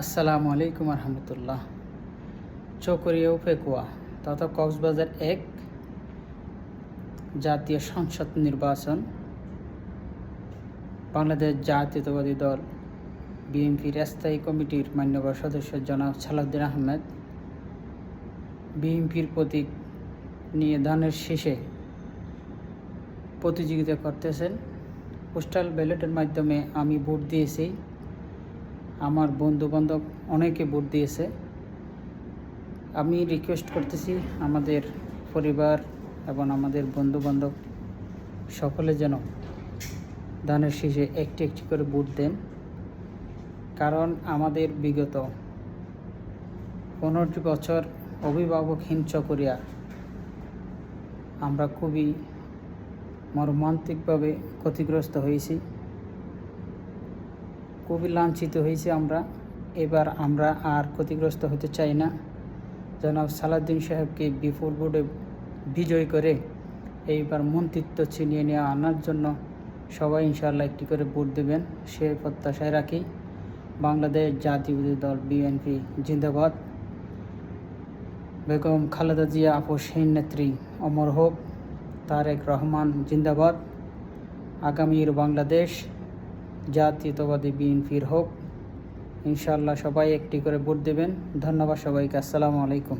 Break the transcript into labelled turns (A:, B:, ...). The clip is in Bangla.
A: আসসালামু আলাইকুম রহমতুল্লাহ। চকরিয়া উপেকুয়া তথা কক্সবাজার এক জাতীয় সংসদ নির্বাচন বাংলাদেশ জাতীয়তাবাদী দল বিএনপির স্থায়ী কমিটির মান্যবর সদস্য জনাব সালাউদ্দিন আহমেদ বিএনপির প্রতীক নিয়ে ধানের শীষে প্রতিযোগিতা করতেছেন। পোস্টাল ব্যালটের মাধ্যমে আমি ভোট দিয়েছি, আমার বন্ধুবান্ধব অনেকে ভোট দিয়েছে। আমি রিকোয়েস্ট করতেছি আমাদের পরিবার এবং আমাদের বন্ধুবান্ধব সকলে যেন ধানের শীষে একটি একটি করে ভোট দেন, কারণ আমাদের বিগত 15টি বছর অভিভাবকহীন চকরিয়া আমরা খুবই মর্মান্তিকভাবে ক্ষতিগ্রস্ত হয়েছি, খুবই লাঞ্ছিত হয়েছি আমরা। এবার আমরা আর ক্ষতিগ্রস্ত হতে চাই না। জনাব সালাউদ্দিন সাহেবকে বিপুল ভোটে বিজয় করে এইবার মন্ত্রিত্ব ছিনিয়ে নিয়ে আনার জন্য সবাই ইনশাআল্লাহ একটি করে ভোট দেবেন, সে প্রত্যাশায় রাখি। বাংলাদেশ জাতীয়তাবাদী দল বিএনপি জিন্দাবাদ। বেগম খালেদা জিয়া আপসহীন নেত্রী অমর হোক। তারেক রহমান জিন্দাবাদ। আগামীর বাংলাদেশ জাতীয়তাবাদী বিএনপির হোক। ইনশাআল্লাহ সবাই একটি করে ভোট দেবেন। ধন্যবাদ সবাইকে। আসসালামু আলাইকুম।